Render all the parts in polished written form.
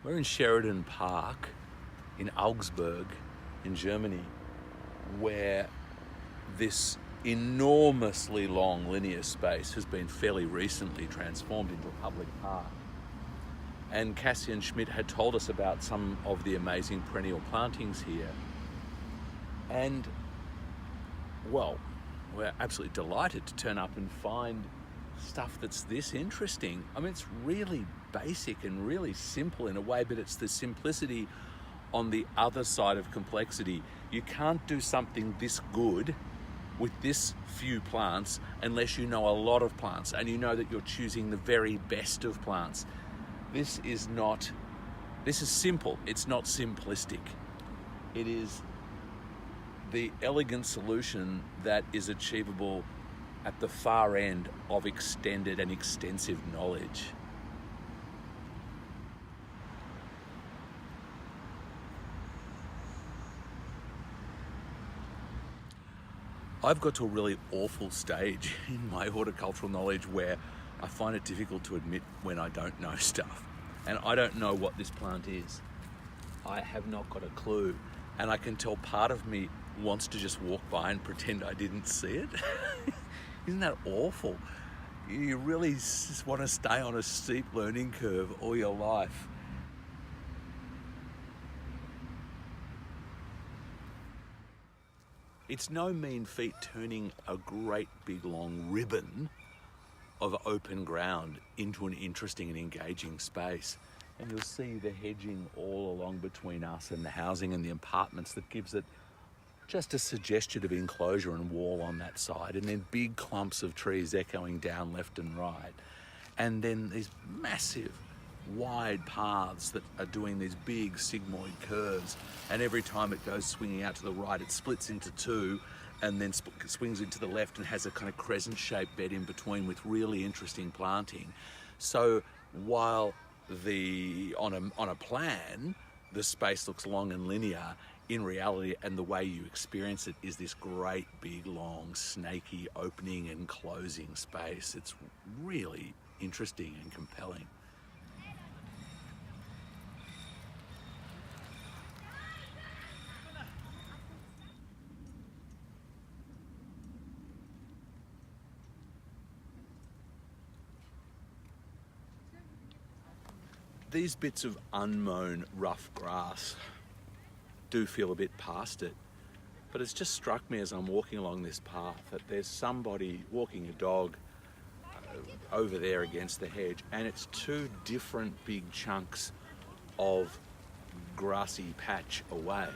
We're in Sheridan Park in Augsburg in Germany, where this enormously long linear space has been fairly recently transformed into a public park. And Cassian Schmidt had told us about some of the amazing perennial plantings here. And, well, we're absolutely delighted to turn up and find stuff that's this interesting. I mean, it's really basic and really simple in a way, but it's the simplicity on the other side of complexity. You can't do something this good with this few plants unless you know a lot of plants and you know that you're choosing the very best of plants. This is simple, it's not simplistic. It is the elegant solution that is achievable at the far end of extended and extensive knowledge. I've got to a really awful stage in my horticultural knowledge where I find it difficult to admit when I don't know stuff. And I don't know what this plant is. I have not got a clue. And I can tell part of me wants to just walk by and pretend I didn't see it. Isn't that awful? You really just want to stay on a steep learning curve all your life. It's no mean feat turning a great big long ribbon of open ground into an interesting and engaging space. And you'll see the hedging all along between us and the housing and the apartments that gives it just a suggestion of enclosure and wall on that side, and then big clumps of trees echoing down left and right. And then these massive wide paths that are doing these big sigmoid curves, and every time it goes swinging out to the right it splits into two and then swings into the left and has a kind of crescent shaped bed in between with really interesting planting. So while on a plan the space looks long and linear, in reality and the way you experience it is this great big long snaky opening and closing space. It's really interesting and compelling. These bits of unmown rough grass do feel a bit past it, but it's just struck me as I'm walking along this path that there's somebody walking a dog over there against the hedge, and it's two different big chunks of grassy patch away,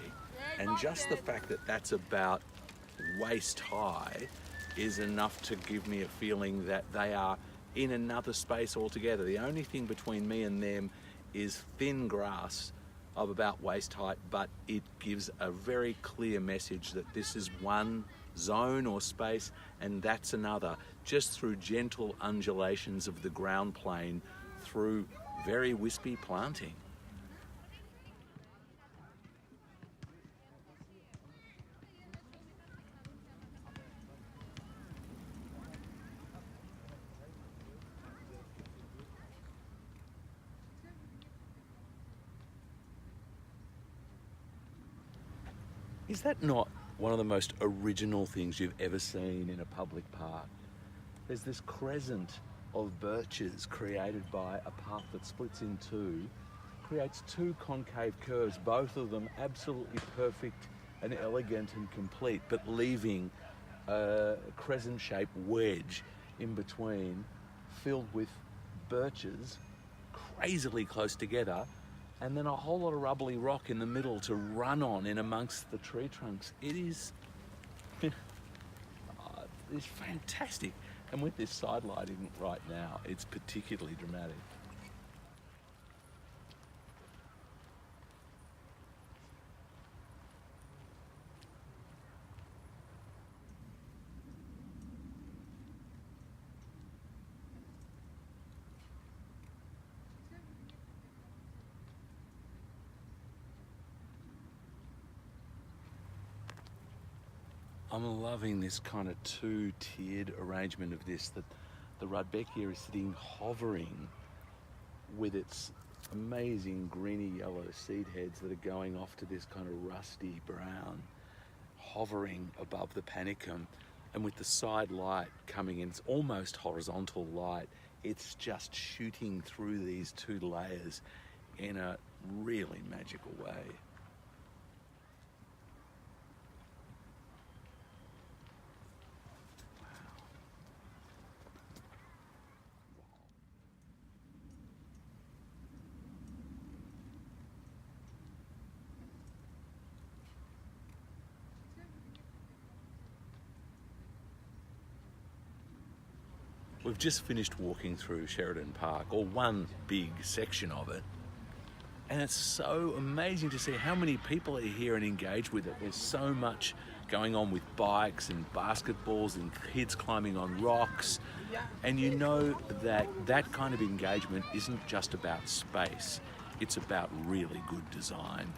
and just the fact that that's about waist high is enough to give me a feeling that they are in another space altogether. The only thing between me and them is thin grass of about waist height, but it gives a very clear message that this is one zone or space and that's another, just through gentle undulations of the ground plane through very wispy planting. Is that not one of the most original things you've ever seen in a public park? There's this crescent of birches created by a path that splits in two, creates two concave curves, both of them absolutely perfect and elegant and complete, but leaving a crescent-shaped wedge in between, filled with birches crazily close together, and then a whole lot of rubbly rock in the middle to run on in amongst the tree trunks. It is it's fantastic. And with this side lighting right now, it's particularly dramatic. I'm loving this kind of two-tiered arrangement of this, that the Rudbeckia is sitting hovering with its amazing greeny yellow seed heads that are going off to this kind of rusty brown, hovering above the panicum. And with the side light coming in, it's almost horizontal light. It's just shooting through these two layers in a really magical way. We've just finished walking through Sheridan Park, or one big section of it, and it's so amazing to see how many people are here and engage with it. There's so much going on with bikes and basketballs and kids climbing on rocks, and you know that that kind of engagement isn't just about space, it's about really good design.